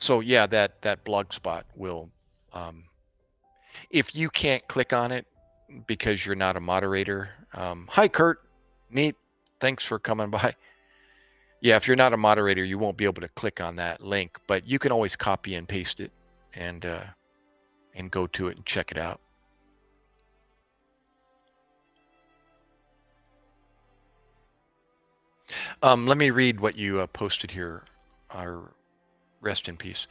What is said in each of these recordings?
So yeah, that blog spot will, um, if you can't click on it because you're not a moderator, hi Kurt, neat, thanks for coming by. Yeah, if you're not a moderator, you won't be able to click on that link, but you can always copy and paste it and go to it and check it out. Let me read what you posted here. Rest in peace.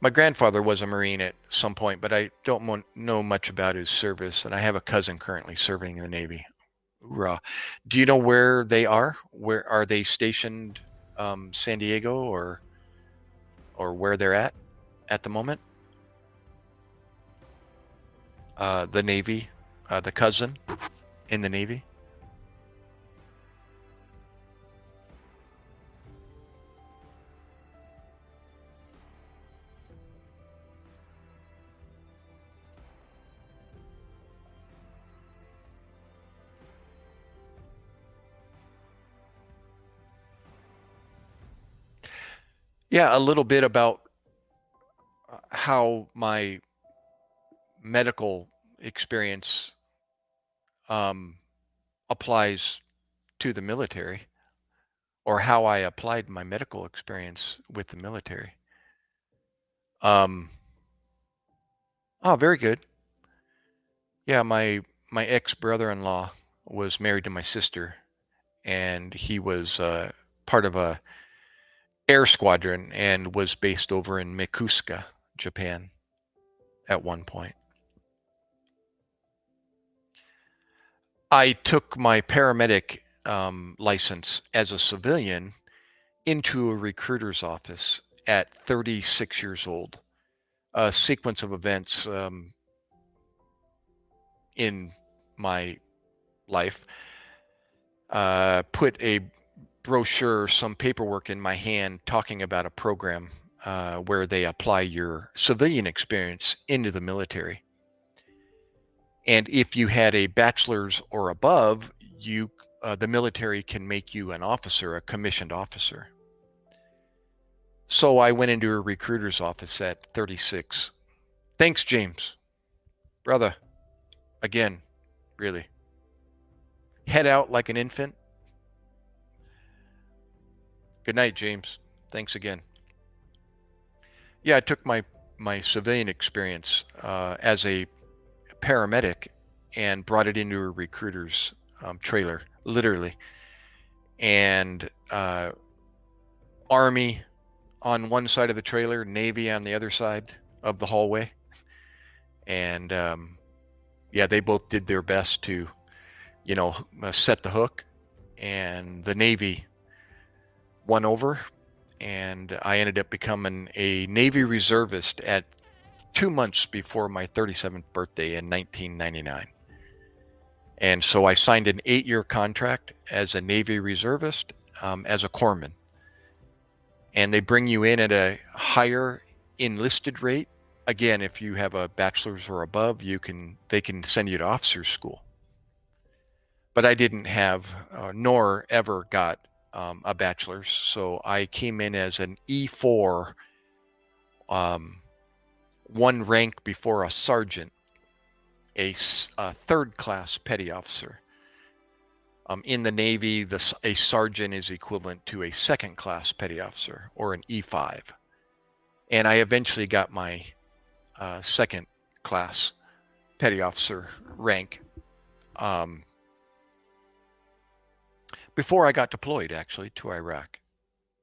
My grandfather was a Marine at some point, but I don't know much about his service, and I have a cousin currently serving in the Navy. Hoorah. Do you know where they are? Where are they stationed? San Diego or where they're at the moment? The Navy, the cousin in the Navy. Yeah, a little bit about how my medical experience um, applies to the military, or how I applied my medical experience with the military. Um, oh, very good. Yeah, my ex brother-in-law was married to my sister, and he was part of a air squadron and was based over in Mikuska, Japan, at one point. I took my paramedic license as a civilian into a recruiter's office at 36 years old. A sequence of events in my life put a brochure, some paperwork in my hand talking about a program where they apply your civilian experience into the military. And if you had a bachelor's or above, the military can make you an officer, a commissioned officer. So I went into a recruiter's office at 36. Thanks, James. Brother, again, really. Head out like an infant. Good night, James. Thanks again. Yeah, I took my civilian experience as a paramedic and brought it into a recruiter's trailer, literally. And Army on one side of the trailer, Navy on the other side of the hallway. And yeah, they both did their best to, set the hook. And the Navy won over. And I ended up becoming a Navy reservist at 2 months before my 37th birthday in 1999. And so I signed an 8-year contract as a Navy reservist, as a corpsman. And they bring you in at a higher enlisted rate. Again, if you have a bachelor's or above, they can send you to officer's school. But I didn't have, nor ever got a bachelor's. So I came in as an E4, one rank before a sergeant, a third class petty officer. In the Navy, a sergeant is equivalent to a second class petty officer, or an E5. And I eventually got my second class petty officer rank before I got deployed, actually, to Iraq.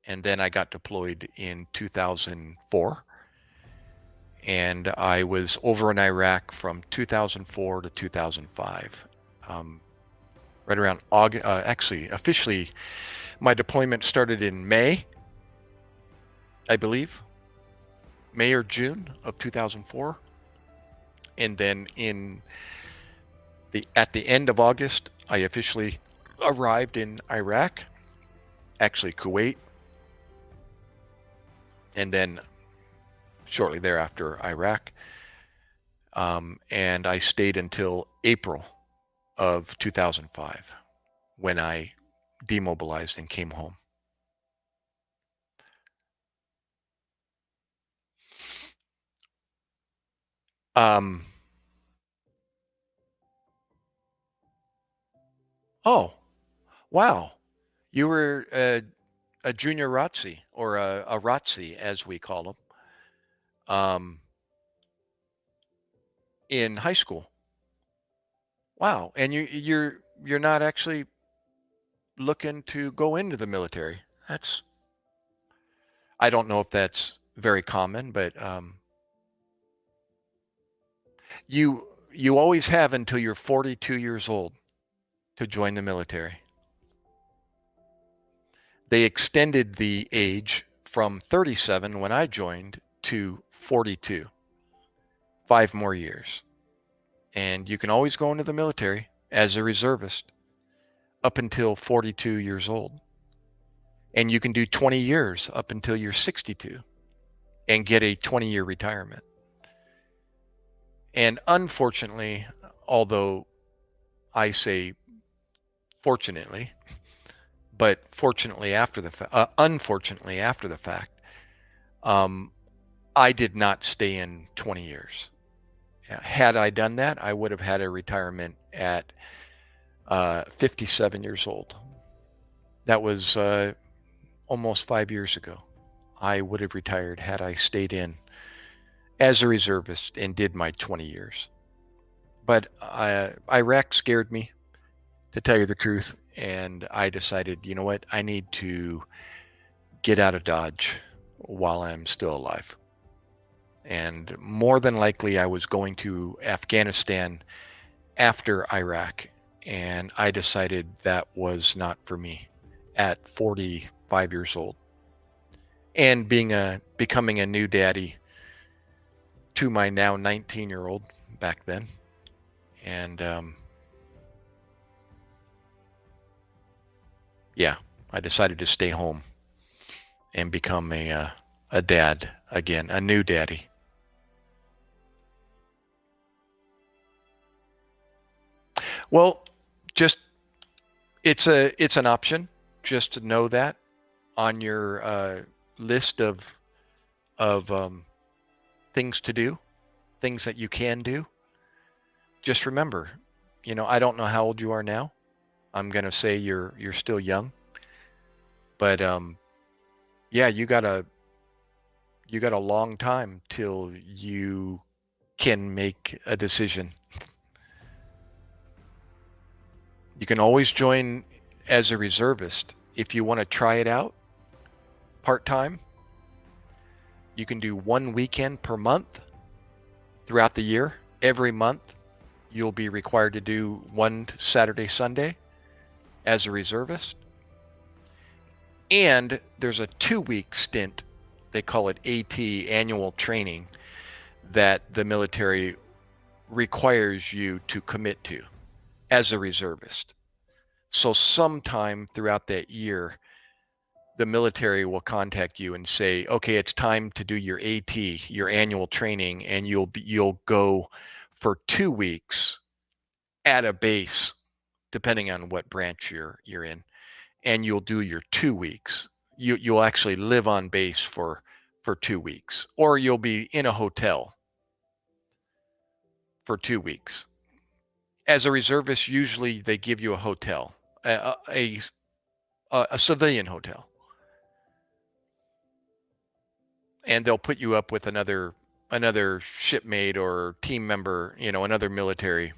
And then I got deployed in 2004. And I was over in Iraq from 2004 to 2005. Right around August, actually, officially, my deployment started in May, I believe, May or June of 2004. And then at the end of August, I officially arrived in Iraq, actually Kuwait, and then shortly thereafter Iraq. And I stayed until April of 2005 when I demobilized and came home. Um, oh, wow. You were a junior ROTC, or a ROTC as we call them, um, in high school. Wow. And you're not actually looking to go into the military. That's, I don't know if that's very common, but you always have until you're 42 years old to join the military. They extended the age from 37 when I joined to 42, 5 more years. And you can always go into the military as a reservist up until 42 years old. And you can do 20 years up until you're 62 and get a 20-year retirement. And unfortunately, although I say fortunately, but fortunately after the unfortunately after the fact, um, I did not stay in 20 years. Had I done that, I would have had a retirement at 57 years old. That was almost 5 years ago. I would have retired had I stayed in as a reservist and did my 20 years. But Iraq scared me, to tell you the truth, and I decided, you know what, I need to get out of Dodge while I'm still alive. And more than likely, I was going to Afghanistan after Iraq, and I decided that was not for me at 45 years old. And becoming a new daddy to my now 19-year-old back then, and yeah, I decided to stay home and become a dad again, a new daddy. Well, just it's an option. Just to know that on your list of things to do, things that you can do. Just remember, I don't know how old you are now. I'm gonna say you're still young, but yeah, you got a long time till you can make a decision. You can always join as a reservist if you want to try it out part time. You can do one weekend per month throughout the year. Every month, you'll be required to do one Saturday, Sunday as a reservist. And there's a 2 week stint, they call it AT, annual training, that the military requires you to commit to as a reservist. So sometime throughout that year, the military will contact you and say, okay, it's time to do your AT, your annual training, and you'll go for 2 weeks at a base, depending on what branch you're in, and you'll do your 2 weeks. You'll actually live on base for 2 weeks, or you'll be in a hotel for 2 weeks. As a reservist, usually they give you a hotel, a civilian hotel, and they'll put you up with another shipmate or team member, another military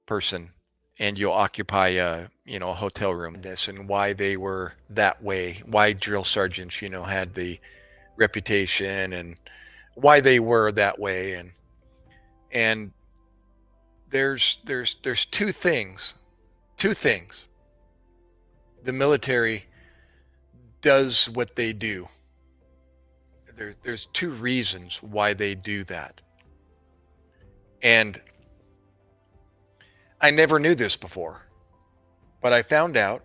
person, and you'll occupy a hotel room. This and why they were that way, why drill sergeants, had the reputation, and why they were that way, and there's two things the military does what they do. There's two reasons why they do that. And I never knew this before, but I found out,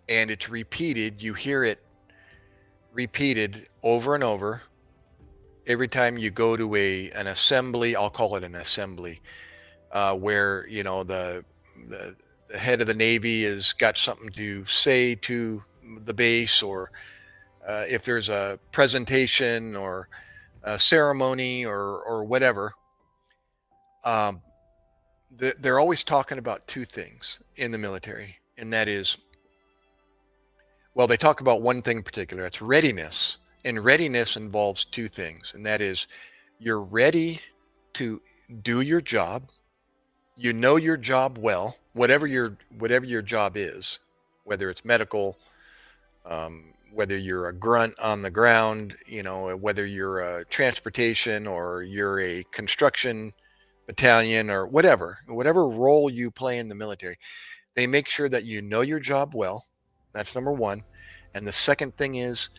and it's repeated. You hear it repeated over and over every time you go to an assembly. I'll call it an assembly, where the the head of the Navy has got something to say to the base, or if there's a presentation or a ceremony or whatever. Um, they're always talking about two things in the military, and that is, well, they talk about one thing in particular. It's readiness, and readiness involves two things, and that is you're ready to do your job. You know your job well, whatever your job is, whether it's medical, whether you're a grunt on the ground, whether you're a transportation or you're a construction battalion or whatever role you play in the military, they make sure that you know your job well. That's number one. And the second thing is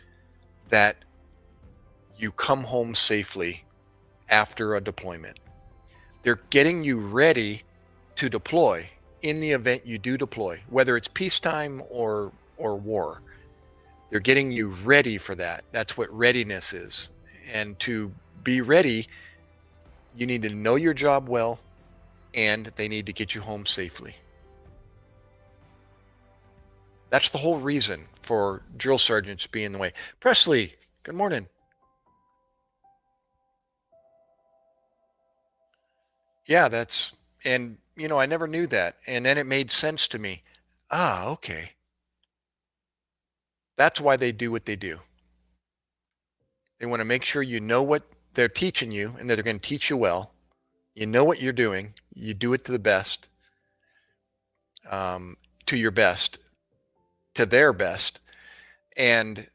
that you come home safely after a deployment. They're getting you ready to deploy in the event you do deploy, whether it's peacetime or war. They're getting you ready for that. That's what readiness is. And to be ready, you need to know your job well, and they need to get you home safely. That's the whole reason for drill sergeants being the way. Presley, good morning. Yeah, and I never knew that. And then it made sense to me. Ah, okay. That's why they do what they do. They want to make sure you know what they're teaching you and that they're going to teach you well. You know what you're doing. You do it to the best, um, to your best, to their best, and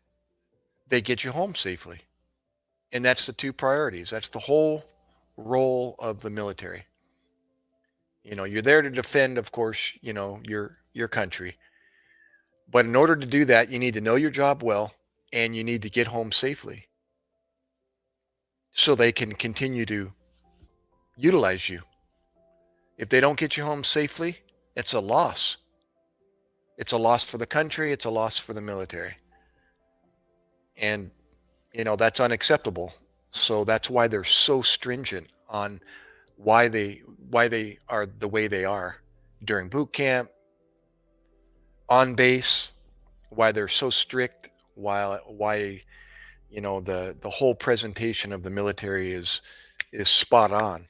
they get you home safely. And that's the two priorities. That's the whole role of the military. You're there to defend, of course, your country. But in order to do that, you need to know your job well and you need to get home safely so they can continue to utilize you. If they don't get you home safely, it's a loss. It's a loss for the country, it's a loss for the military. And that's unacceptable. So that's why they're so stringent on why they are the way they are during boot camp, on base, why they're so strict, why the whole presentation of the military is spot on,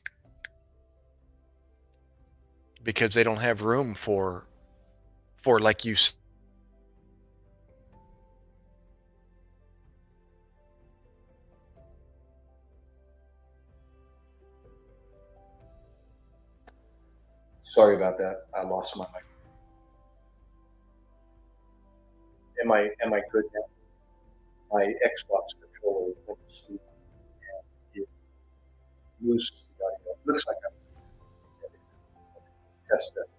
because they don't have room for like you. Sorry about that. I lost my mic. Am I good now? My Xbox controller went to sleep and it loses the audio. It looks like I'm test test.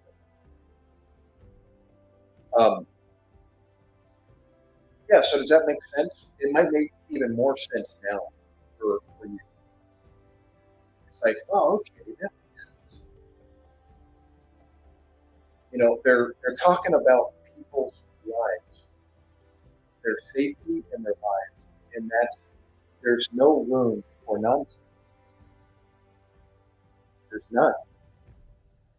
Um, yeah. So does that make sense? It might make even more sense now for you. It's like, oh, okay, that makes sense. They're talking about people's lives, their safety and their lives, and there's no room for nonsense. There's none.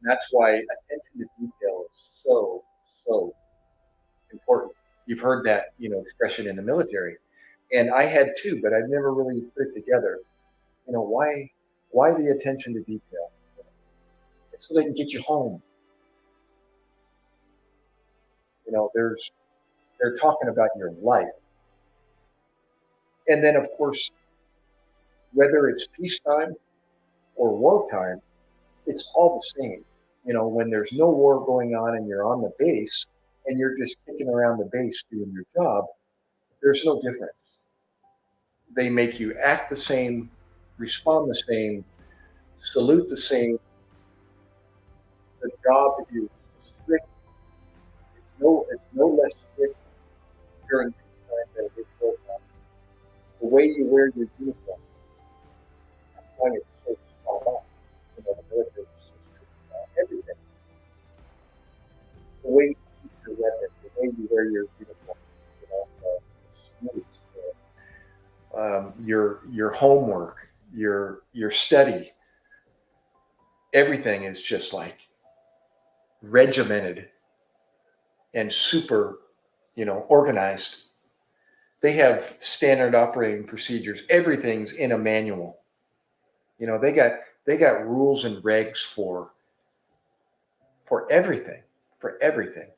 And that's why attention to detail is so important. You've heard that expression in the military, and I had too, but I've never really put it together. Why the attention to detail? It's so they can get you home. They're talking about your life, and then of course, whether it's peacetime or wartime, it's all the same. When there's no war going on and you're on the base and you're just kicking around the base doing your job, there's no difference. They make you act the same, respond the same, salute the same. The job is strict. It's no less strict during peacetime than it is wartime. The way you wear your uniform, that's why it's so spot on. The military is so strict about everything. The way you keep your weapon, the way you wear your uniform, the your homework, your study, everything is just like regimented and super, organized. They have standard operating procedures. Everything's in a manual. They got They got rules and regs for everything, for everything.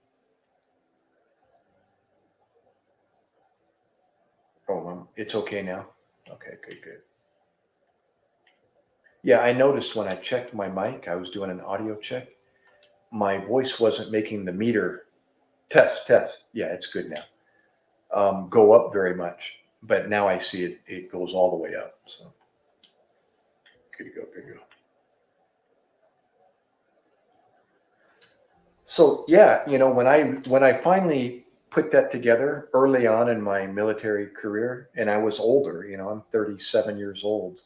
Oh, it's okay now. Okay, good. Yeah, I noticed when I checked my mic, I was doing an audio check. My voice wasn't making the meter test. Yeah, it's good now. Go up very much, but now I see it. It goes all the way up. So good to go. So yeah, when I finally put that together early on in my military career, and I was older, I'm 37 years old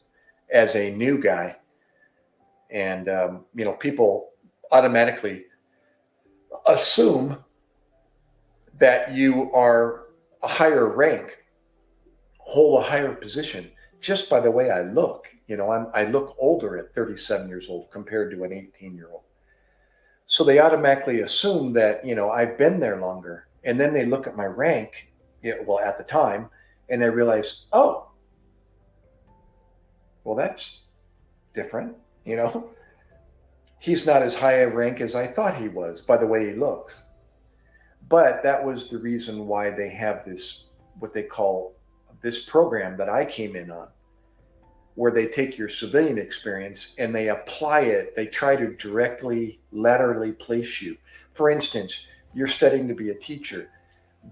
as a new guy, and people automatically assume that you are a higher rank, hold a higher position just by the way I look. I look older at 37 years old compared to an 18-year-old. So they automatically assume that, I've been there longer. And then they look at my rank, at the time, and they realize, oh, well, that's different. He's not as high a rank as I thought he was by the way he looks. But that was the reason why they have this, what they call this program that I came in on, where they take your civilian experience and they apply it. They try to directly, laterally place you. For instance, you're studying to be a teacher.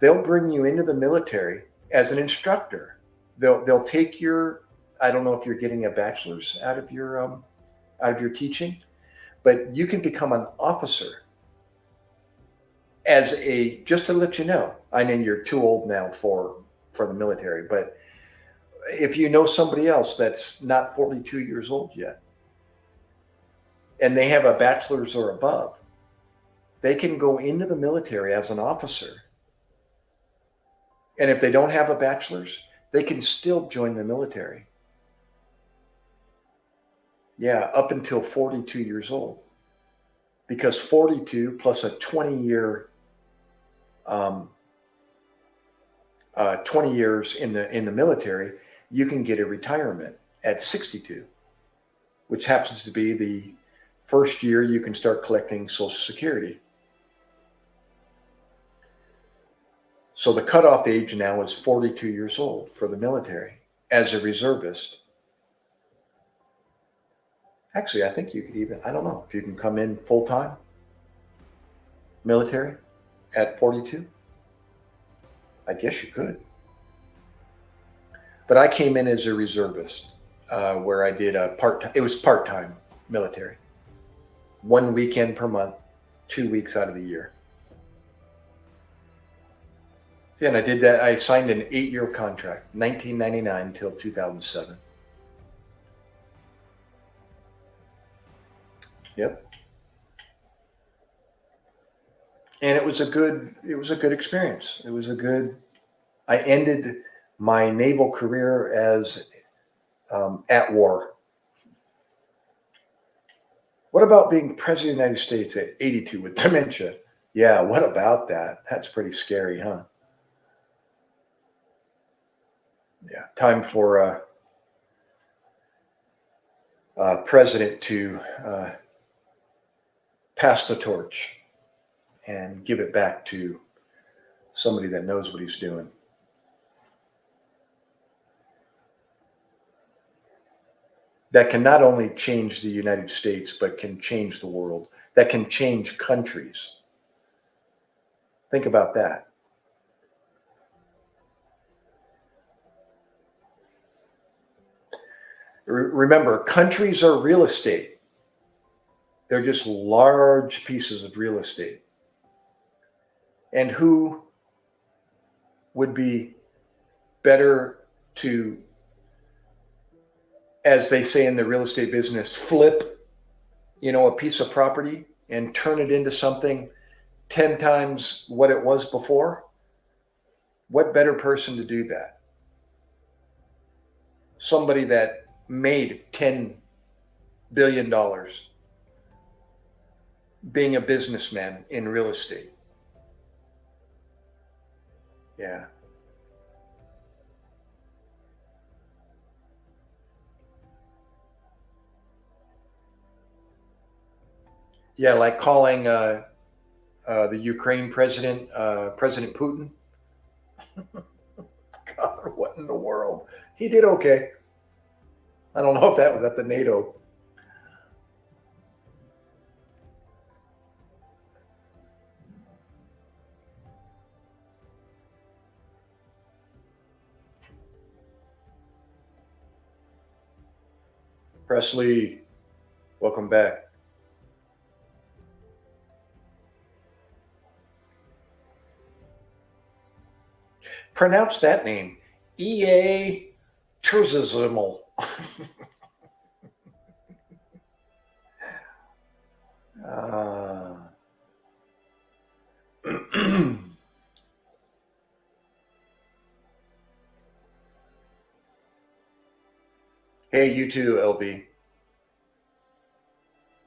They'll bring you into the military as an instructor. They'll take your, I don't know if you're getting a bachelor's out of your teaching, but you can become an officer just to let you know. I know you're too old now for the military, but if you know somebody else that's not 42 years old yet, and they have a bachelor's or above, they can go into the military as an officer. And if they don't have a bachelor's, they can still join the military. Yeah, up until 42 years old. Because 42 plus a 20-year 20 years in the military, you can get a retirement at 62, which happens to be the first year you can start collecting Social Security. So the cutoff age now is 42 years old for the military as a reservist. Actually, I think you could even, I don't know, if you can come in full-time military at 42. I guess you could. But I came in as a reservist, where I did it was part-time military. 1 weekend per month, 2 weeks out of the year. Yeah, and I did that. I signed an 8-year contract, 1999 till 2007. Yep. And it was a good experience. I ended my naval career as at war. What about being president of the United States at 82 with dementia? Yeah, what about that? That's pretty scary, huh? Yeah, time for president to pass the torch and give it back to somebody that knows what he's doing. That can not only change the United States, but can change the world. That can change countries. Think about that. Remember, countries are real estate. They're just large pieces of real estate. And who would be better to, as they say in the real estate business, flip, a piece of property and turn it into something 10 times what it was before? What better person to do that? Somebody that made $10 billion being a businessman in real estate. Yeah. Yeah, like calling the Ukraine president, President Putin. God, what in the world? He did okay. I don't know if that was at the NATO. Presley, welcome back. Pronounce that name. E.A. Truzizimal. uh, hey, you too, LB.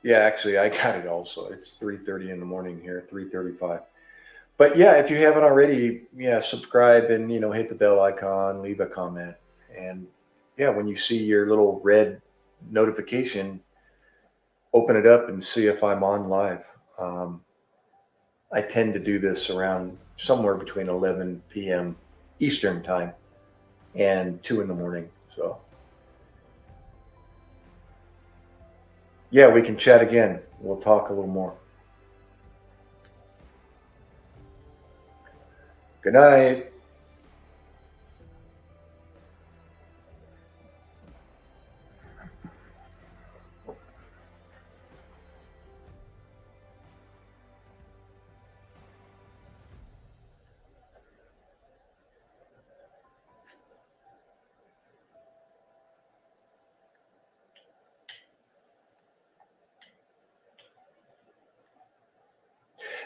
Yeah, actually, I got it also. It's 3:30 in the morning here, 3:35. But yeah, if you haven't already, yeah, subscribe and hit the bell icon, leave a comment, and yeah, when you see your little red notification, open it up and see if I'm on live. Um, I tend to do this around somewhere between 11 p.m. Eastern time and 2 in the morning. So yeah, we can chat again. We'll talk a little more. Good night.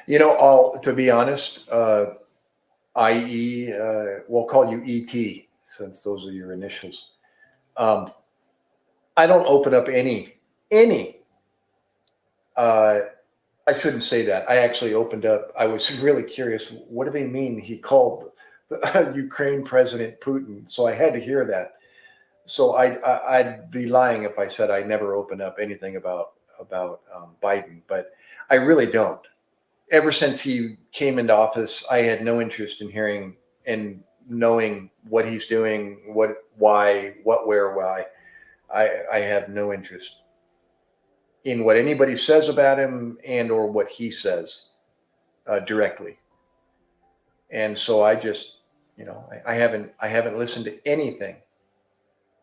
I'll to be honest, IE, we'll call you ET since those are your initials. Um, I don't open up any. Uh, I shouldn't say that. I actually opened up. I was really curious. What do they mean? He called the Ukraine President Putin. So I had to hear that. So I'd be lying if I said I never open up anything about Biden, but I really don't. Ever since he came into office, I had no interest in hearing and knowing what he's doing, what, why, what, where, why. I have no interest in what anybody says about him and or what he says directly. And so I just, I haven't listened to anything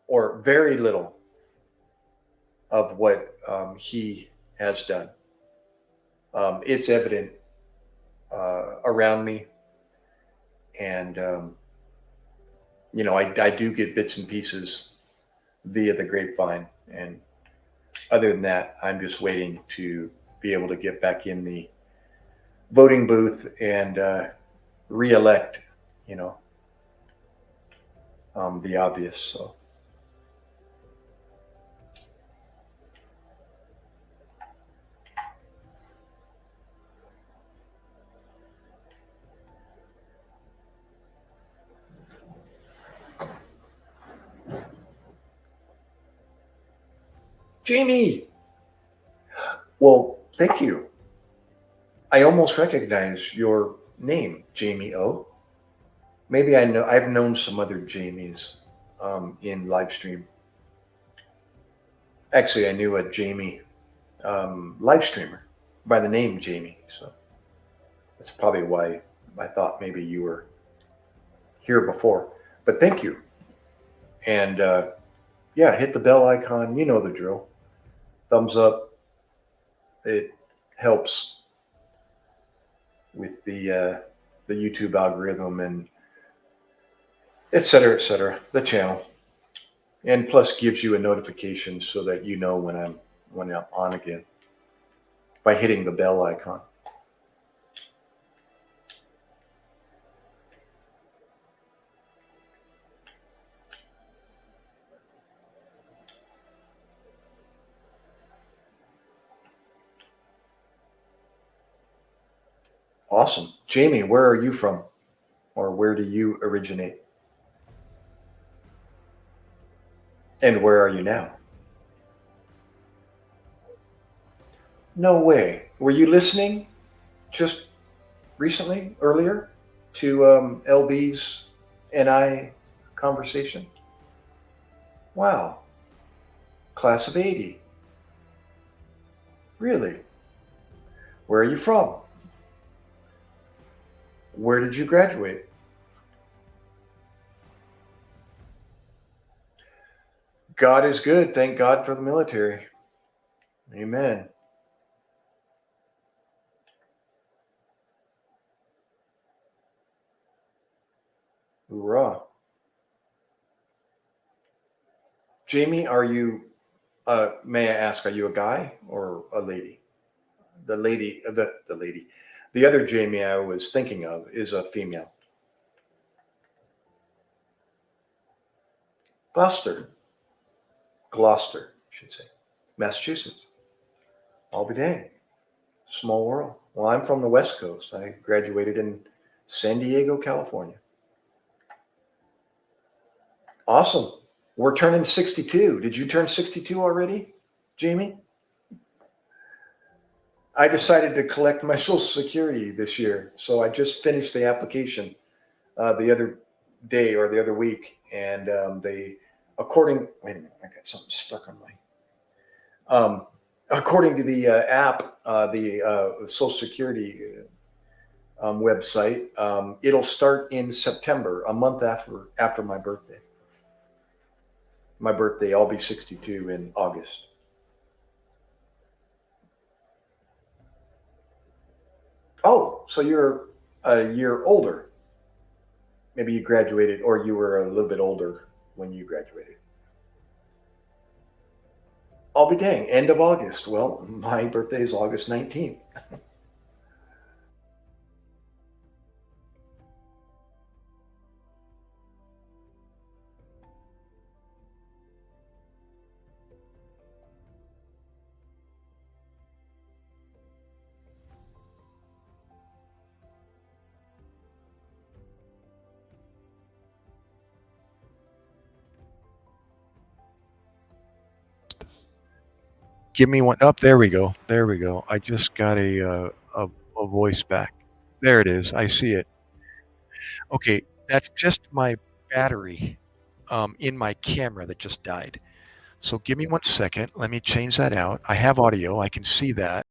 or very little of what he has done. It's evident around me, and I do get bits and pieces via the grapevine, and other than that, I'm just waiting to be able to get back in the voting booth and reelect, you know, the obvious. So, Jamie, well, thank you. I almost recognize your name, Jamie O. Maybe I've known some other Jamies in live stream. Actually, I knew a Jamie live streamer by the name Jamie. So that's probably why I thought maybe you were here before. But thank you. And yeah, hit the bell icon. You know the drill. Thumbs up. It helps with the YouTube algorithm and et cetera, the channel. And plus gives you a notification so that you know when I'm on again by hitting the bell icon. Awesome. Jamie, where are you from? Or where do you originate? And where are you now? No way. Were you listening just recently, earlier, to LB's and I conversation? Wow. Class of 80. Really? Where are you from? Where did you graduate? God is good. Thank God for the military. Amen. Hoorah. Jamie, are you, may I ask, are you a guy or a lady? The lady. The other Jamie I was thinking of is a female. Gloucester. Gloucester, I should say. Massachusetts. I'll be dang. Small world. Well, I'm from the West Coast. I graduated in San Diego, California. Awesome. We're turning 62. Did you turn 62 already, Jamie? I decided to collect my Social Security this year. So I just finished the application the other day or the other week. And wait a minute, I got something stuck on according to the app, the Social Security website, it'll start in September, a month after my birthday. My birthday, I'll be 62 in August. Oh, so you're a year older. Maybe you graduated, or you were a little bit older when you graduated. I'll be dang, end of August. Well, my birthday is August 19th. Give me one. Up, there we go. There we go. I just got a voice back. There it is. I see it. Okay, that's just my battery in my camera that just died. So give me 1 second. Let me change that out. I have audio. I can see that.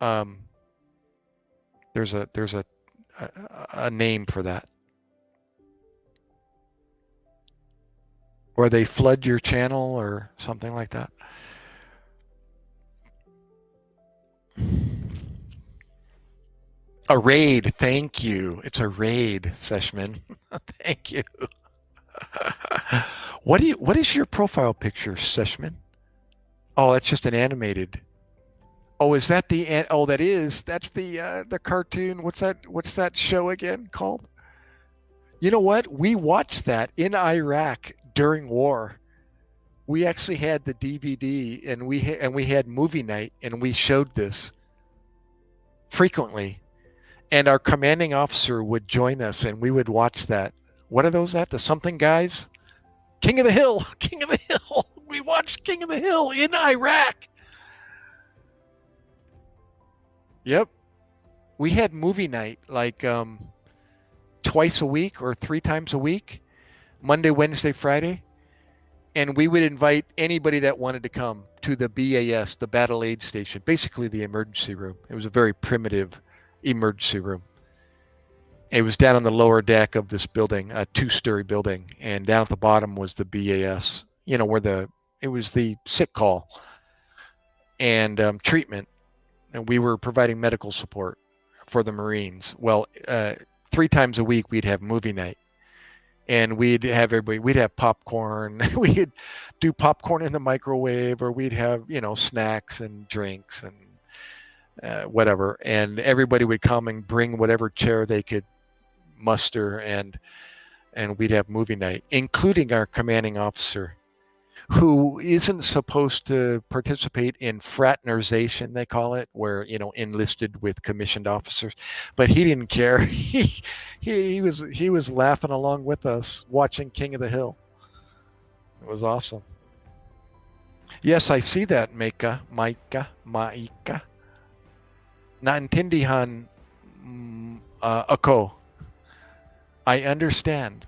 Um, there's a name for that, or they flood your channel or something like that. A raid. Thank you. It's a raid, Seshman. Thank you. What is your profile picture, Seshman? Oh, that's just an animated. Oh, is that oh, that's the cartoon. What's that show again called? You know what? We watched that in Iraq during war. We actually had the DVD, and we had movie night, and we showed this frequently. And our commanding officer would join us, and we would watch that. What are those at? The something guys? King of the Hill. King of the Hill. We watched King of the Hill in Iraq. Yep. We had movie night like twice a week or 3 times a week, Monday, Wednesday, Friday. And we would invite anybody that wanted to come to the BAS, the Battle Aid Station, basically the emergency room. It was a very primitive emergency room. It was down on the lower deck of this building, a 2-story building, and down at the bottom was the BAS, where it was the sick call and treatment, and we were providing medical support for the Marines. Well, 3 times a week we'd have movie night, and we'd have popcorn. We'd do popcorn in the microwave, or we'd have snacks and drinks and whatever, and everybody would come and bring whatever chair they could muster, and we'd have movie night, including our commanding officer, who isn't supposed to participate in fraternization, they call it, where enlisted with commissioned officers, but he didn't care. He was laughing along with us watching King of the Hill. It was awesome. Yes, I see that, Maika. Naintindihan ako. I understand.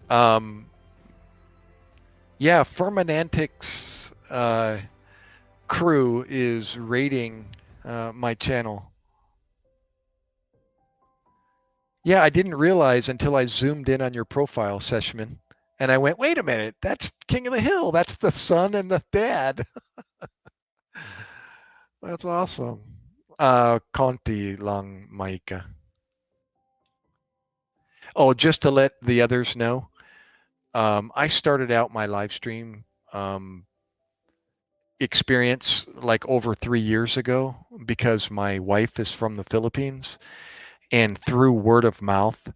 Um, yeah, Firmanantic's crew is raiding my channel. Yeah, I didn't realize until I zoomed in on your profile, Seshman, and I went, wait a minute, that's King of the Hill. That's the son and the dad. That's awesome. Conti lang Maika. Oh, just to let the others know, I started out my live stream experience like over 3 years ago because my wife is from the Philippines, and through word of mouth,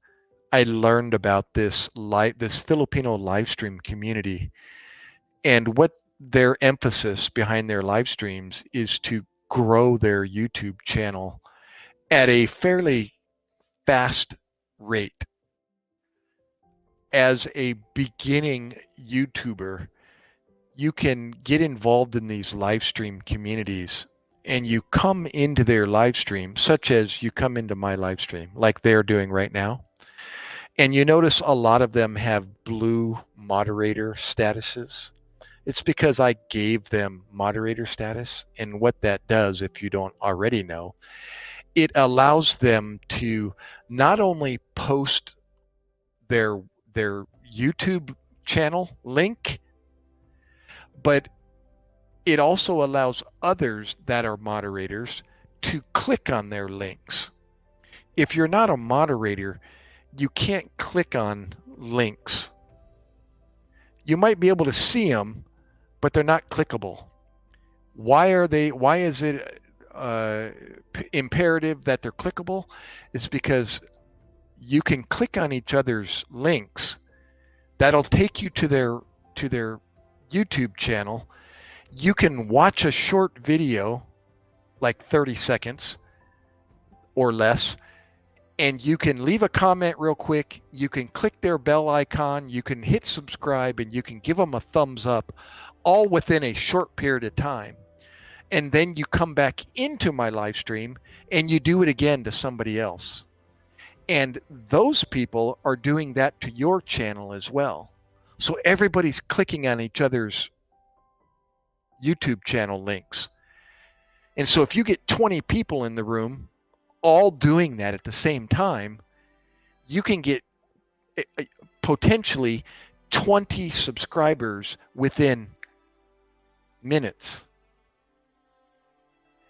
I learned about this Filipino live stream community, and what their emphasis behind their live streams is to grow their YouTube channel at a fairly fast rate. As a beginning YouTuber, you can get involved in these live stream communities, and you come into their live stream, such as you come into my live stream, like they're doing right now. And you notice a lot of them have blue moderator statuses. It's because I gave them moderator status. And what that does, if you don't already know, it allows them to not only post their YouTube channel link, but it also allows others that are moderators to click on their links. If you're not a moderator, you can't click on links. You might be able to see them, but they're not clickable. Why is it imperative that they're clickable? It's because you can click on each other's links. That'll take you to their YouTube channel. You can watch a short video, like 30 seconds or less, and you can leave a comment real quick. You can click their bell icon. You can hit subscribe, and you can give them a thumbs up, all within a short period of time. And then you come back into my live stream and you do it again to somebody else. And those people are doing that to your channel as well. So everybody's clicking on each other's YouTube channel links. And so if you get 20 people in the room all doing that at the same time, you can get potentially 20 subscribers within minutes.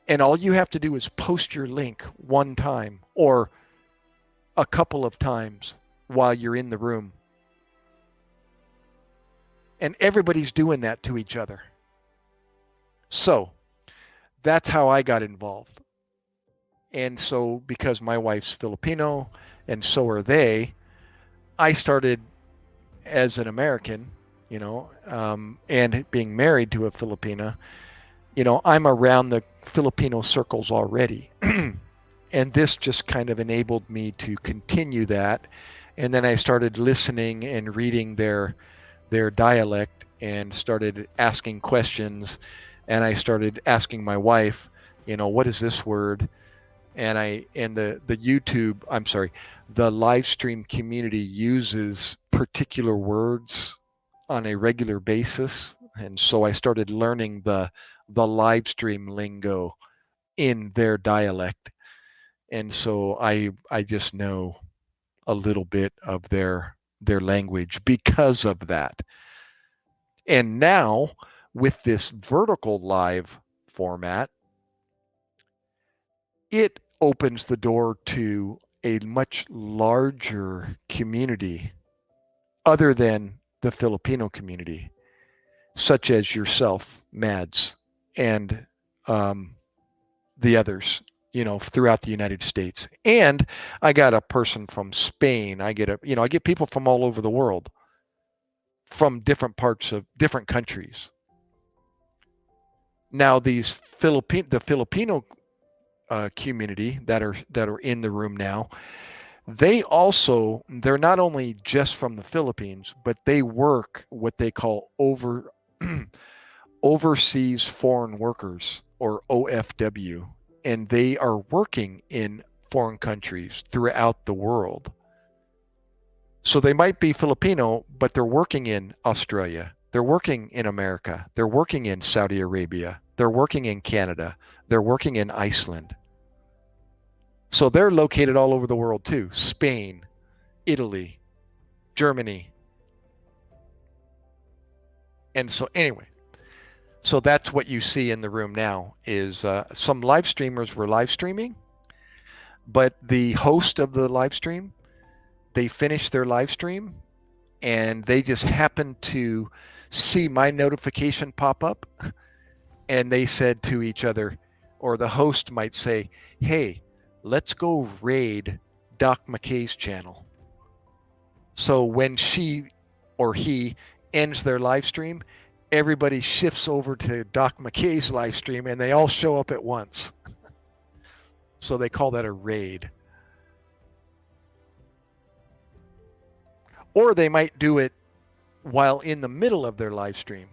And all you have to do is post your link one time or a couple of times while you're in the room. And everybody's doing that to each other. So that's how I got involved. And so, because my wife's Filipino and so are they, I started as an American, and being married to a Filipina, I'm around the Filipino circles already. And this just kind of enabled me to continue that. And then I started listening and reading their dialect and started asking questions. And I started asking my wife, what is this word? And the YouTube, I'm sorry, the live stream community uses particular words on a regular basis. And so I started learning the live stream lingo in their dialect. And so I just know a little bit of their language because of that. And now with this vertical live format, it opens the door to a much larger community other than the Filipino community, such as yourself, Mads, and the others, throughout the United States. And I got a person from Spain. I get people from all over the world, from different parts of different countries. Now, the Filipino community that are in the room now, they're not only just from the Philippines, but they work what they call overseas foreign workers, or OFW, and they are working in foreign countries throughout the world. So they might be Filipino, but they're working in Australia. They're working in America. They're working in Saudi Arabia. They're working in Canada. They're working in Iceland. So they're located all over the world too. Spain, Italy, Germany. And so anyway, so that's what you see in the room now is some live streamers were live streaming, but the host of the live stream, they finished their live stream and they just happened to see my notification pop up, and they said to each other, or the host might say, hey, let's go raid Doc MacKay's channel. So when she or he ends their live stream, everybody shifts over to Doc MacKay's live stream and they all show up at once. So they call that a raid. Or they might do it while in the middle of their live stream.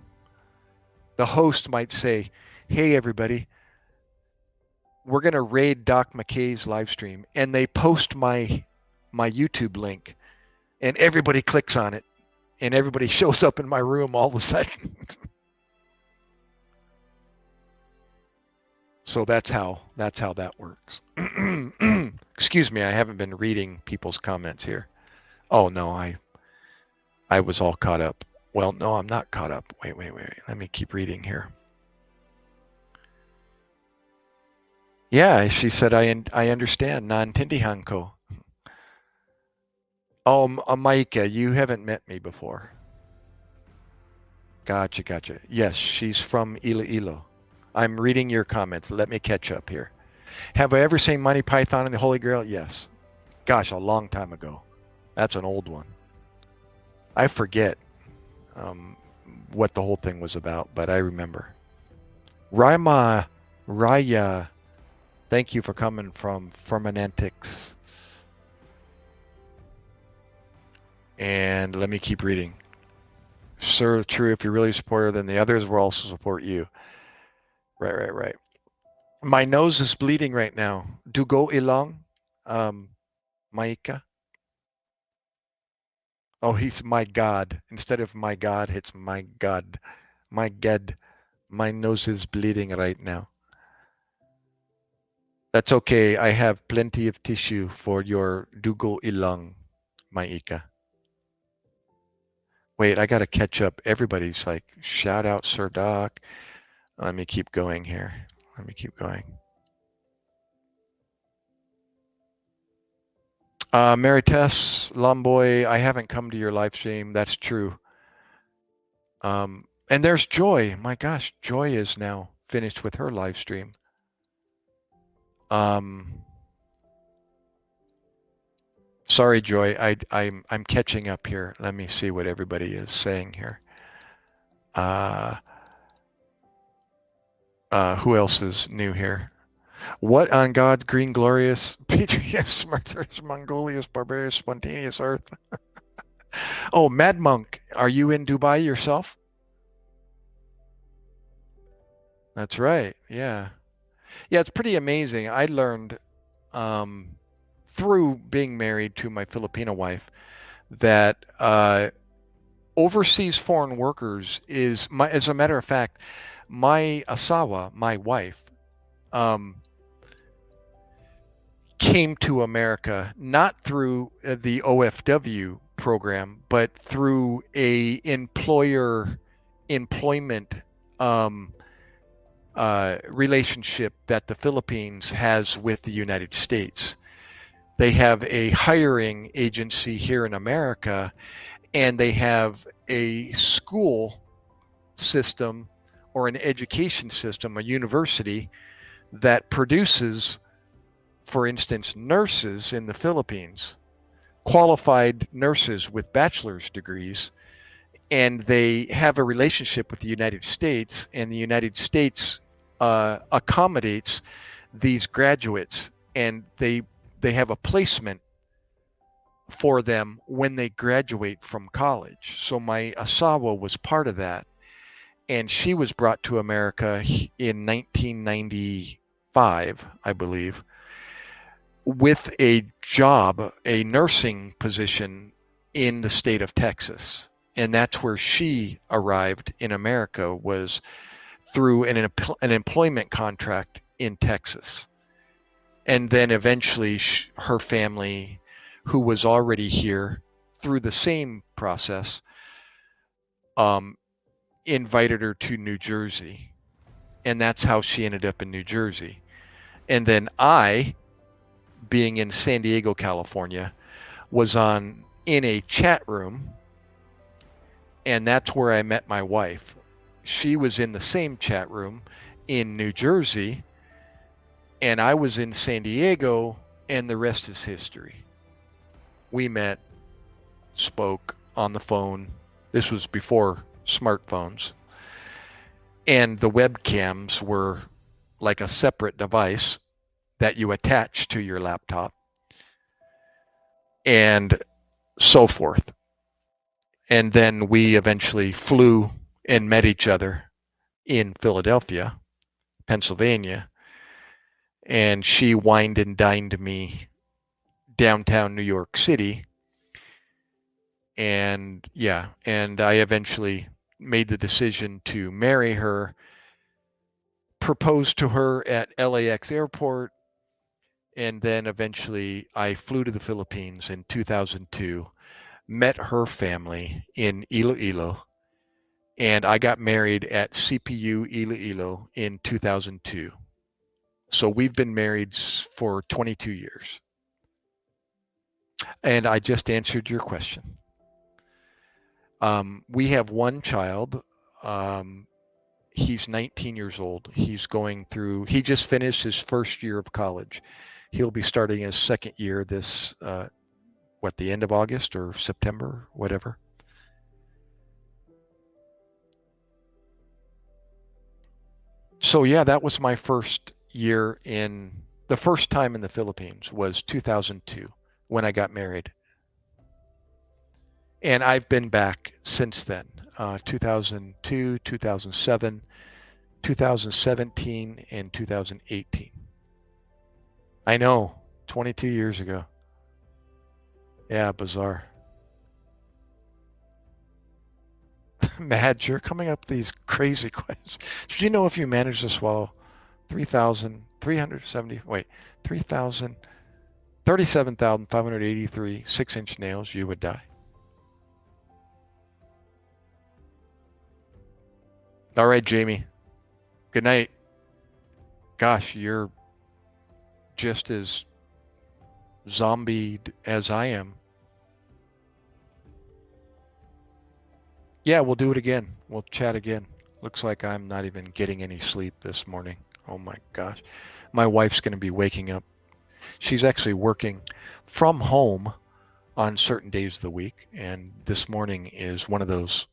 The host might say, hey, everybody, we're going to raid Doc MacKay's live stream. And they post my YouTube link and everybody clicks on it and everybody shows up in my room all of a sudden. So that's how that works. Excuse me, I haven't been reading people's comments here. Oh no, I was all caught up. Well, no, I'm not caught up. Wait. Let me keep reading here. Yeah, she said, I understand. Naintindihan ko. Oh, Maika, you haven't met me before. Gotcha. Yes, she's from Iloilo. I'm reading your comments. Let me catch up here. Have I ever seen Monty Python and the Holy Grail? Yes. Gosh, a long time ago. That's an old one. I forget what the whole thing was about, but I remember. Raya, thank you for coming from Fermanentics. And let me keep reading. Sir, true, if you really support her, then the others will also support you. Right. My nose is bleeding right now. Dugo ilong, Maika. Oh, he's my God. Instead of my God, it's my God. My God. My nose is bleeding right now. That's okay. I have plenty of tissue for your dugo ilang, my ika. Wait, I got to catch up. Everybody's like, shout out Sir Doc. Let me keep going here. Let me keep going. Mary Tess, Lomboy, I haven't come to your live stream. That's true. And there's Joy. My gosh, Joy is now finished with her live stream. Sorry, Joy. I'm catching up here. Let me see what everybody is saying here. Who else is new here? What on God's green glorious Patrius Murderous Mongolious Barbarous Spontaneous Earth? Oh, Mad Monk, are you in Dubai yourself? That's right. Yeah. Yeah, it's pretty amazing. I learned through being married to my Filipino wife that overseas foreign workers is my, as a matter of fact, my asawa, my wife, um, came to America not through the OFW program, but through a employment um, relationship that the Philippines has with the United States. They have a hiring agency here in America, and they have a school system or an education system, a university that produces, for instance, nurses in the Philippines, qualified nurses with bachelor's degrees, and they have a relationship with the United States, and the United States accommodates these graduates, and they have a placement for them when they graduate from college. So my asawa was part of that, and she was brought to America in 1995, I believe, with a job, a nursing position in the state of Texas. And that's where she arrived in America, was through an employment contract in Texas. And then eventually her family, who was already here through the same process, invited her to New Jersey. And that's how she ended up in New Jersey. And then I, being in San Diego, California, was in a chat room, and that's where I met my wife. She was in the same chat room in New Jersey, and I was in San Diego, and the rest is history. We met, spoke on the phone. This was before smartphones. And the webcams were like a separate device that you attach to your laptop, and so forth. And then we eventually flew and met each other in Philadelphia, Pennsylvania, and she wined and dined me downtown New York City. And yeah, and I eventually made the decision to marry her, proposed to her at LAX airport, and then eventually I flew to the Philippines in 2002, met her family in Iloilo, and I got married at CPU Iloilo in 2002. So we've been married for 22 years. And I just answered your question. We have one child. He's 19 years old. He just finished his first year of college. He'll be starting his second year this, the end of August or September, whatever. So yeah, that was my first year the first time in the Philippines was 2002 when I got married. And I've been back since then, 2002, 2007, 2017, and 2018. I know, 22 years ago. Yeah, bizarre. Mad, you're coming up with these crazy questions. Did you know if you manage to swallow 3,370, wait, 3,000, 37,583 six-inch nails, you would die? All right, Jamie. Good night. Gosh, you're just as zombied as I am. Yeah, we'll do it again. We'll chat again. Looks like I'm not even getting any sleep this morning. Oh my gosh. My wife's going to be waking up. She's actually working from home on certain days of the week, and this morning is one of those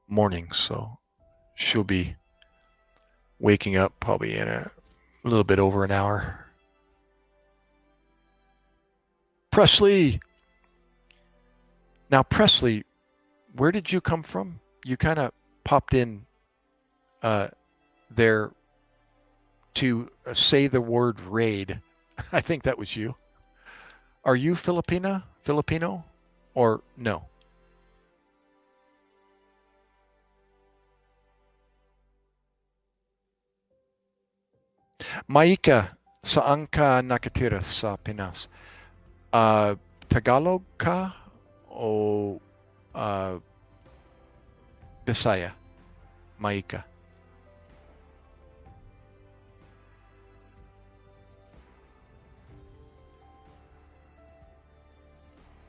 mornings, so she'll be waking up probably in a little bit over an hour. Presley! Now, Presley, where did you come from? You kind of popped in uh, there to say the word raid. I think that was you. Are you Filipino? Or no? Maika, saan ka nakatira sa Pinas? Uh, Tagalog ka o uh, Bisaya? Maika.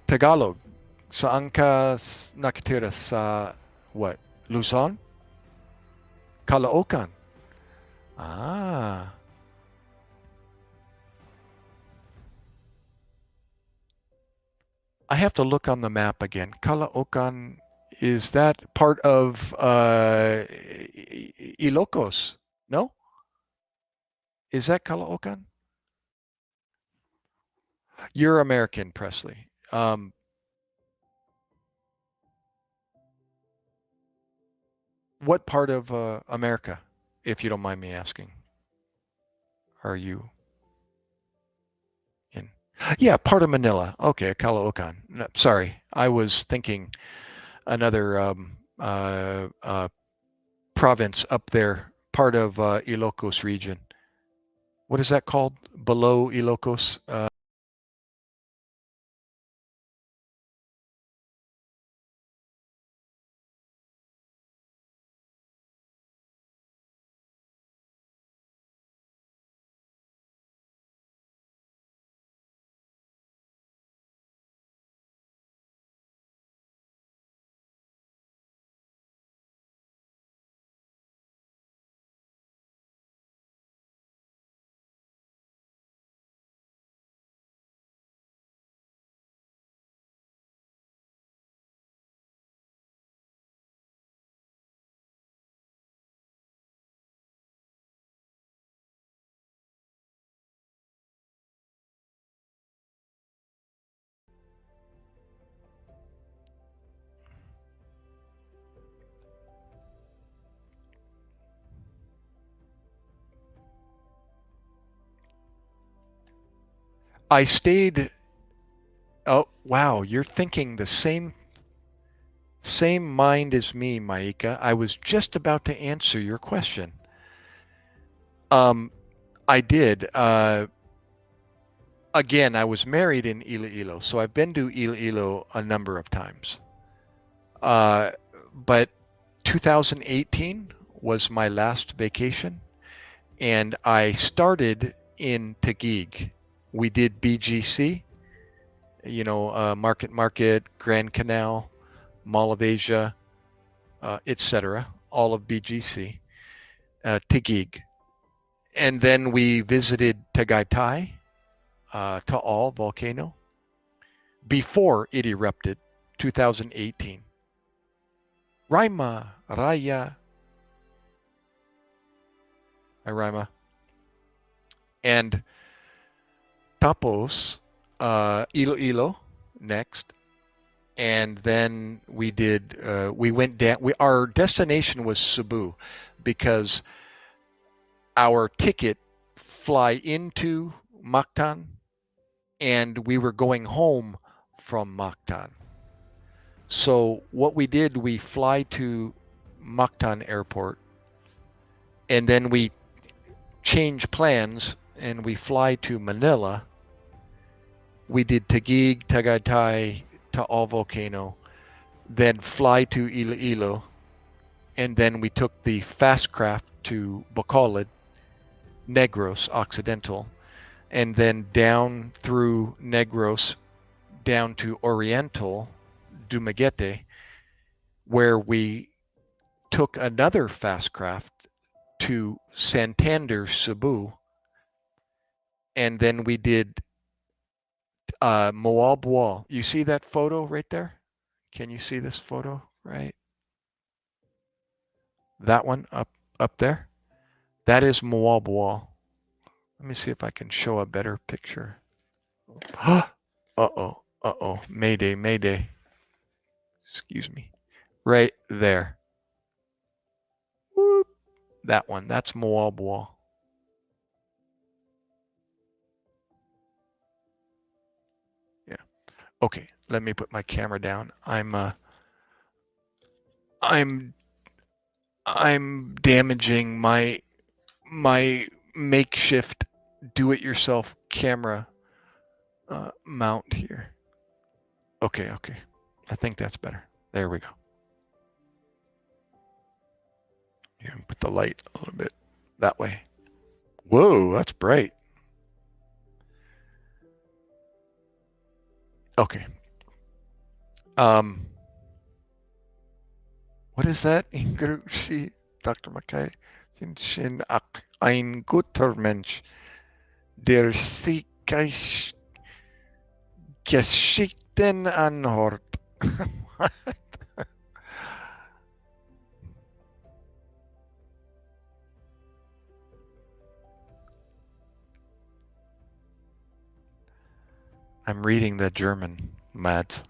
Tagalog. Saan ka nakatira sa what? Luzon? Caloocan. Ah. I have to look on the map again. Caloocan, is that part of Ilocos? No? Is that Caloocan? You're American, Presley. What part of America, if you don't mind me asking, are you in? Yeah, part of Manila. Okay, Caloocan. No, sorry, I was thinking another province up there, part of Ilocos region. What is that called? Below Ilocos? I stayed. Oh, wow, you're thinking the same mind as me, Maika. I was just about to answer your question. Um, I did. Again, I was married in Iloilo, so I've been to Iloilo a number of times. Uh, but 2018 was my last vacation, and I started in Taguig. We did BGC, Market, Grand Canal, Mall of Asia, etc., all of BGC, Taguig. And then we visited Tagaytay, Taal volcano, before it erupted, 2018. Raima, Raya, Raima. And tapos, Iloilo next. And then we went down, our destination was Cebu because our ticket fly into Mactan and we were going home from Mactan. So what we did, we fly to Mactan Airport, and then we change plans and we fly to Manila. We did Taguig, Tagaytay, Taal Volcano, then fly to Iloilo, and then we took the fast craft to Bacolod, Negros Occidental, and then down through Negros down to Oriental, Dumaguete, where we took another fast craft to Santander, Cebu, and then we did Moab Wall. You see that photo right there? Can you see this photo? Right, that one up there. That is Moab Wall. Let me see if I can show a better picture. Uh-oh. Uh-oh. Mayday, mayday. Excuse me. Right there. Whoop. That one. That's Moab Wall. Yeah. Okay. Let me put my camera down. I'm damaging my makeshift do-it-yourself camera mount here. Okay, okay. I think that's better. There we go. Yeah, put the light a little bit that way. Whoa, that's bright. Okay. What is that? Ingrushi, Dr. MacKay. Sin ak ein guter Mensch, der sich Geschichten anhört. I'm reading the German, Mads.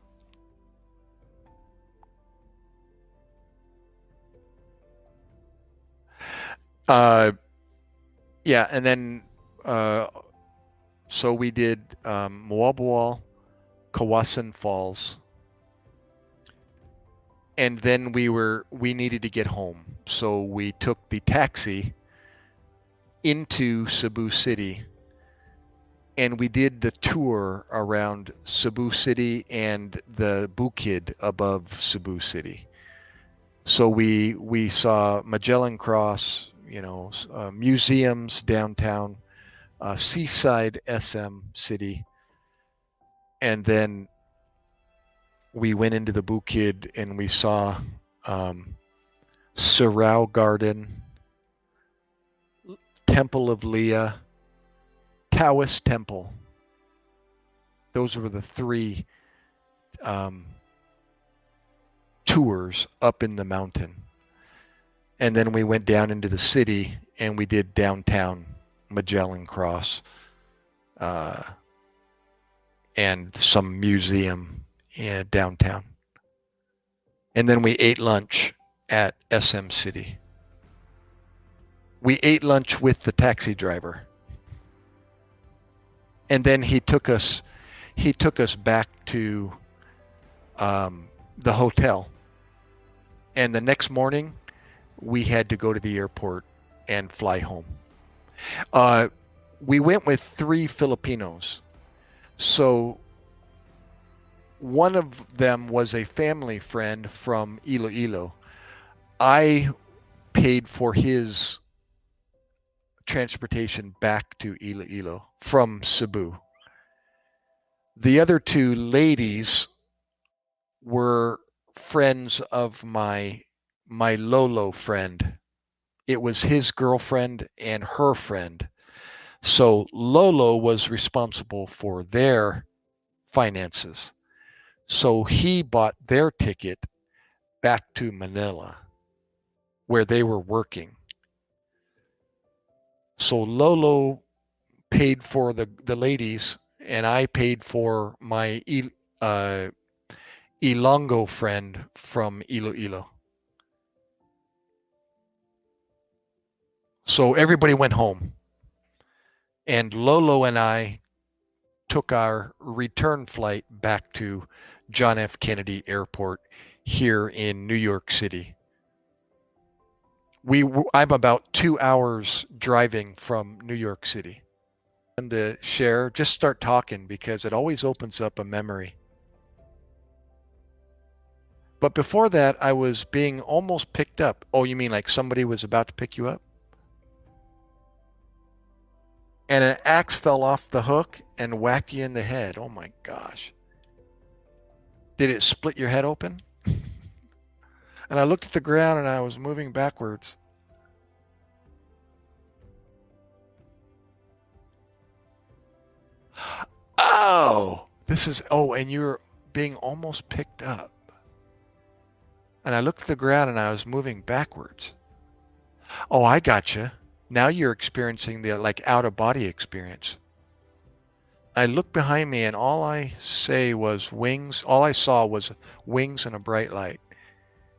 Yeah, and then so we did Moab Wall, Kawasan Falls, and then we needed to get home, so we took the taxi into Cebu City, and we did the tour around Cebu City and the Bukid above Cebu City. So we saw Magellan Cross, museums downtown, seaside SM City, and then we went into the Bukid and we saw Sarao Garden, Temple of Leah, Taoist Temple. Those were the three tours up in the mountain. And then we went down into the city and we did downtown Magellan Cross and some museum downtown. And then we ate lunch at SM City. We ate lunch with the taxi driver. And then he took us back to the hotel. And the next morning, we had to go to the airport and fly home. We went with 3 Filipinos. So one of them was a family friend from Iloilo. I paid for his transportation back to Iloilo from Cebu. The other 2 ladies were friends of my Lolo friend. It was his girlfriend and her friend. So Lolo was responsible for their finances. So he bought their ticket back to Manila, where they were working. So Lolo paid for the ladies, and I paid for my Ilongo friend from Iloilo. So everybody went home. And Lolo and I took our return flight back to John F. Kennedy Airport here in New York City. I'm about 2 hours driving from New York City. And to share, just start talking because it always opens up a memory. But before that, I was being almost picked up. Oh, you mean like somebody was about to pick you up? And an axe fell off the hook and whacked you in the head. Oh my gosh. Did it split your head open? And I looked at the ground and I was moving backwards. Oh, and you're being almost picked up. And I looked at the ground and I was moving backwards. Oh, I gotcha. Now you're experiencing the like out of body experience. I looked behind me and all I say was wings. All I saw was wings and a bright light.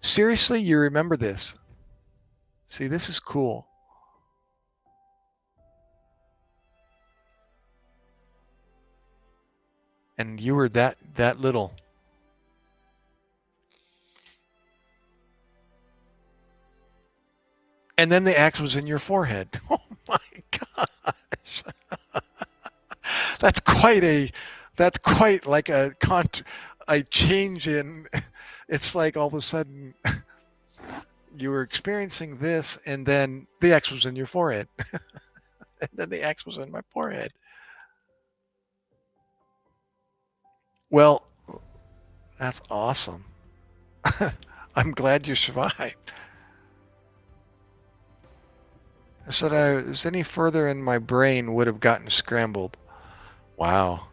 Seriously, you remember this? See, this is cool. And you were that little. And then the axe was in your forehead. Oh my gosh. That's quite a that's quite like a change in it's like all of a sudden you were experiencing this and then the X was in your forehead. And then the X was in my forehead. Well, that's awesome. I'm glad you survived. I said I was any further and my brain would have gotten scrambled. Wow.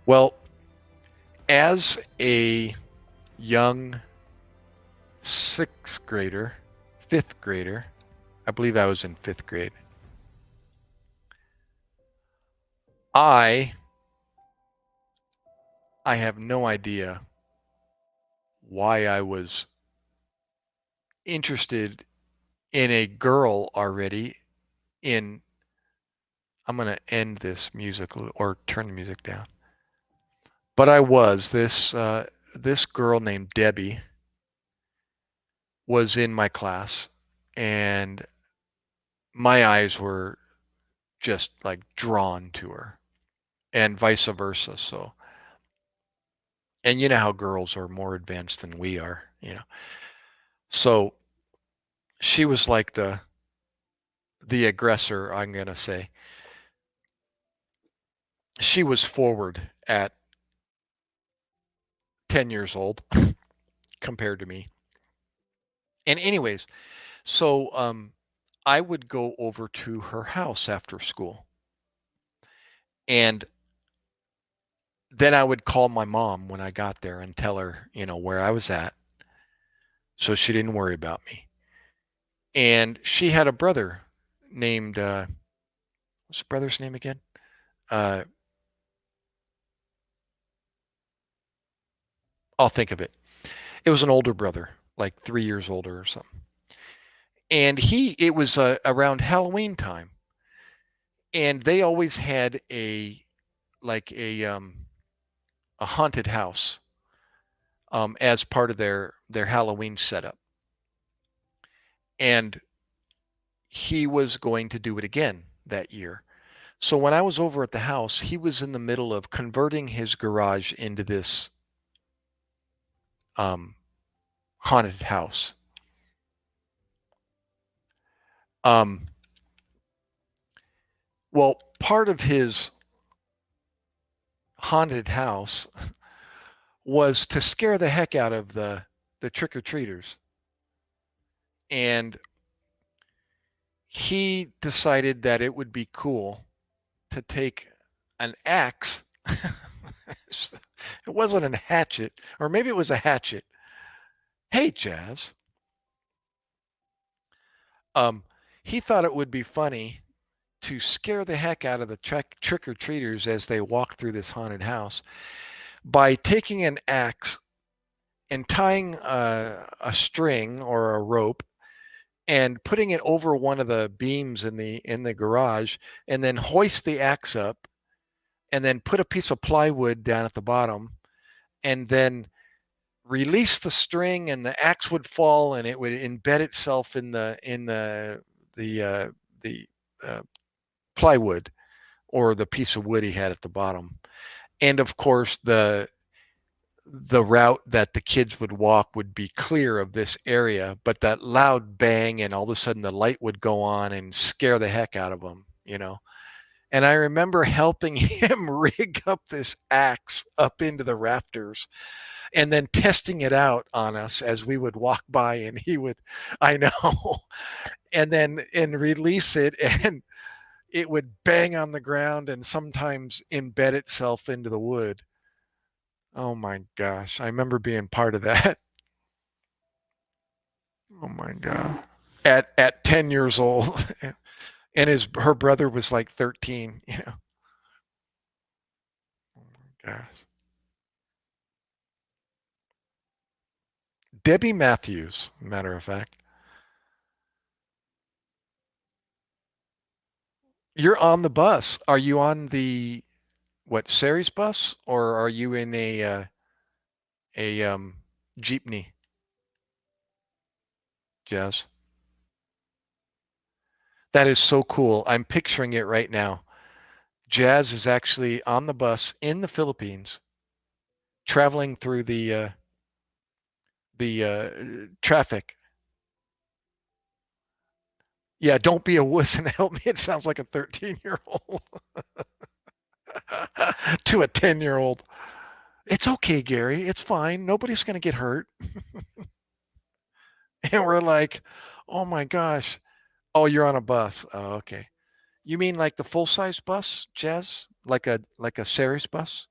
Well, as a young sixth grader, fifth grader, I believe I was in fifth grade, I have no idea why I was interested in a girl already in I'm going to end this music or turn the music down. But I was this girl named Debbie was in my class and my eyes were just like drawn to her and vice versa. So, and you know how girls are more advanced than we are, you know. So she was like the aggressor, I'm going to say. She was forward at 10 years old compared to me. And anyways, so I would go over to her house after school. And then I would call my mom when I got there and tell her, you know, where I was at. So she didn't worry about me. And she had a brother named, what's the brother's name again? Uh, I'll think of it. It was an older brother, like 3 years older or something. And it was around Halloween time. And they always had like a haunted house as part of their Halloween setup. And he was going to do it again that year. So when I was over at the house, he was in the middle of converting his garage into this um, haunted house. Um, well, part of his haunted house was to scare the heck out of the trick-or-treaters. And he decided that it would be cool to take an axe. It wasn't a hatchet, or maybe it was a hatchet. Hey, Jazz. Um, he thought it would be funny to scare the heck out of the trick-or-treaters as they walked through this haunted house by taking an axe and tying a string or a rope and putting it over one of the beams in the garage, and then hoist the axe up, and then put a piece of plywood down at the bottom, and then release the string, and the axe would fall, and it would embed itself in the the uh, plywood or the piece of wood he had at the bottom. And of course, the route that the kids would walk would be clear of this area, but that loud bang, and all of a sudden the light would go on and scare the heck out of them, you know. And I remember helping him rig up this axe up into the rafters and then testing it out on us as we would walk by, and he would, I know, and then and release it, and it would bang on the ground and sometimes embed itself into the wood. Oh my gosh, I remember being part of that. Oh my god. At 10 years old, and his her brother was like 13, you know. Oh my gosh. Debbie Matthews, matter of fact. You're on the bus. Are you on the what, series bus, or are you in a jeepney, Jazz? That is so cool. I'm picturing it right now. Jazz is actually on the bus in the Philippines, traveling through the traffic. Yeah, don't be a wuss and help me. It sounds like a 13-year-old to a 10-year-old. It's okay, Gary. It's fine. Nobody's going to get hurt. And we're like, oh my gosh. Oh, you're on a bus. Oh, okay. You mean like the full size bus, Jazz? Like a series bus?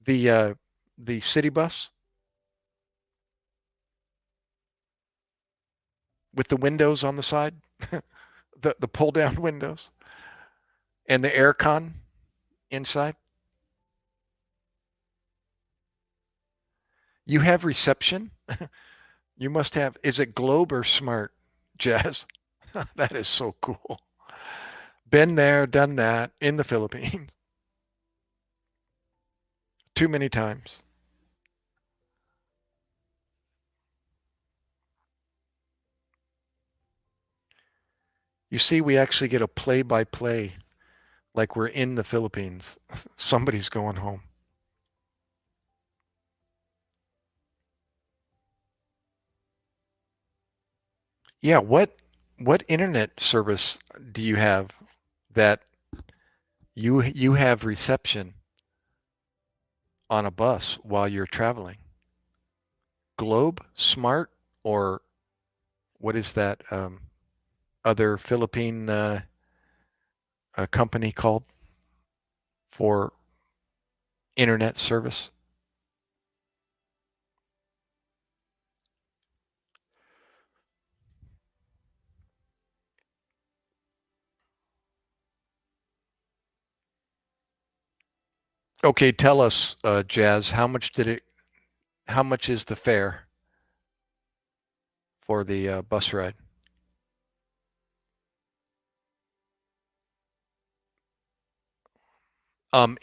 The city bus with the windows on the side, the pull down windows, and the air con inside. You have reception. You must have. Is it Globe or Smart, Jazz? That is so cool. Been there, done that in the Philippines too many times. You see, we actually get a play by play like we're in the Philippines. Somebody's going home. Yeah, what internet service do you have that you have reception on a bus while you're traveling? Globe, Smart, or what is that other Philippine company called for internet service? Okay, tell us, Jazz, how much is the fare for the bus ride?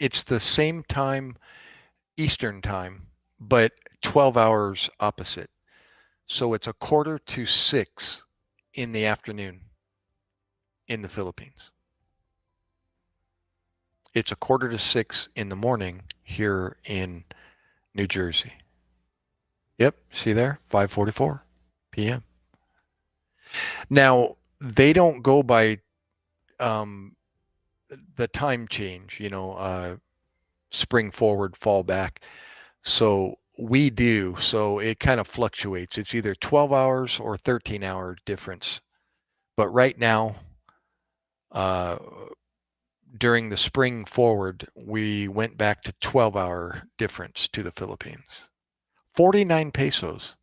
It's the same time, Eastern time, but 12 hours opposite. So it's a quarter to 6 in the afternoon in the Philippines. It's a quarter to 6 in the morning here in New Jersey. Yep, see there? 5:44 p.m. Now, they don't go by um, the time change, spring forward, fall back. So we do. So it kind of fluctuates. It's either 12 hours or 13-hour difference. But right now, uh, during the spring forward, we went back to 12-hour difference to the Philippines. 49 pesos.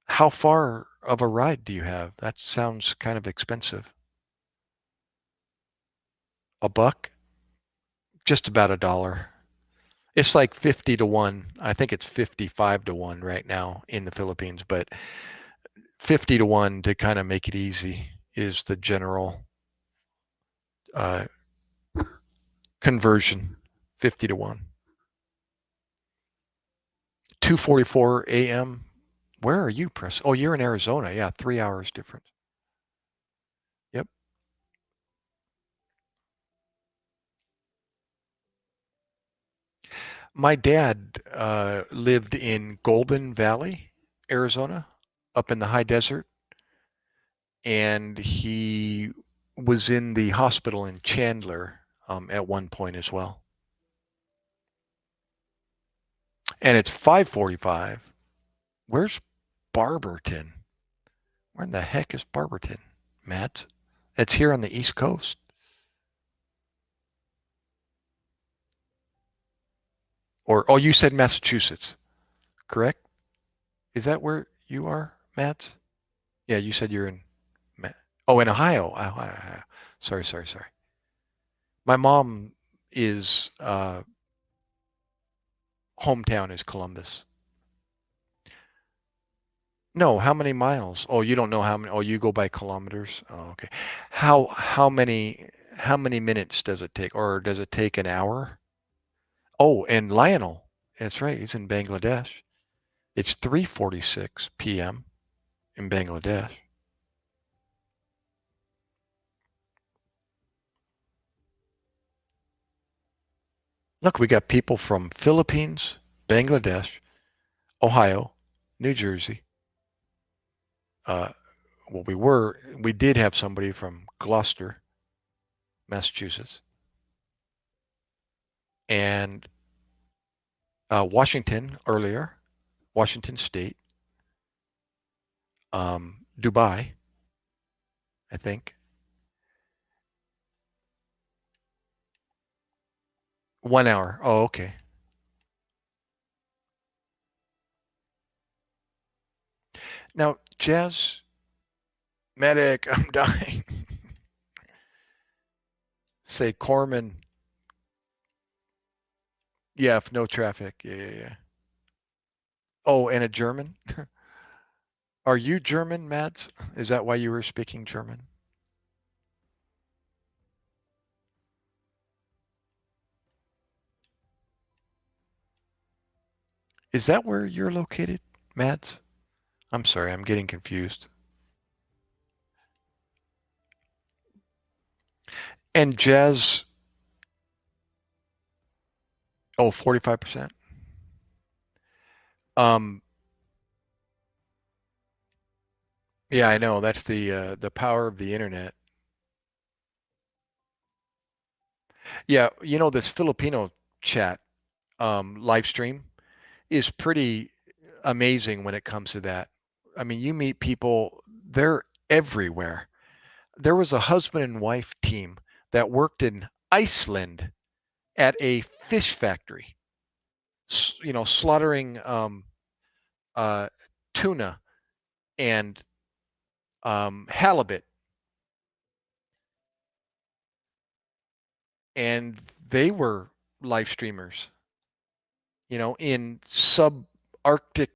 How far of a ride do you have? That sounds kind of expensive. A buck? Just about a dollar. It's like 50 to 1. I think it's 55 to 1 right now in the Philippines, but 50 to 1 to kind of make it easy is the general uh, conversion. 50 to 1. 2:44 a.m. Where are you, Press? Oh, you're in Arizona. Yeah, 3 hours difference. Yep. My dad lived in Golden Valley, Arizona, up in the high desert, and he was in the hospital in Chandler at one point as well. And it's 5:45. Where's Barberton? Where in the heck is Barberton, Matt? It's here on the East Coast. Or, oh, you said Massachusetts, correct? Is that where you are, Matt? Yeah, you said you're in, oh, in Ohio. Ohio. Sorry, sorry, sorry. My mom is, hometown is Columbus. No, how many miles? Oh, you don't know how many. Oh, you go by kilometers. Oh, okay. How many minutes does it take, or does it take an hour? Oh, and Lionel, that's right. He's in Bangladesh. It's 3:46 p.m. in Bangladesh. Look, we got people from Philippines, Bangladesh, Ohio, New Jersey. Uh, well, we did have somebody from Gloucester, Massachusetts, and Washington earlier, Washington State, Dubai, I think. 1 hour. Oh, okay. Now, Jazz, medic, I'm dying. Say Corman. Yeah, if no traffic. Yeah, yeah, yeah. Oh, and a German? Are you German, Mads? Is that why you were speaking German? Is that where you're located, Mads? I'm sorry, I'm getting confused. And Jazz, oh, 45%. Um, yeah, I know. That's the power of the internet. Yeah, this Filipino chat live stream is pretty amazing when it comes to that. I mean, you meet people, they're everywhere. There was a husband and wife team that worked in Iceland at a fish factory, slaughtering uh, tuna and halibut, and they were live streamers, in subarctic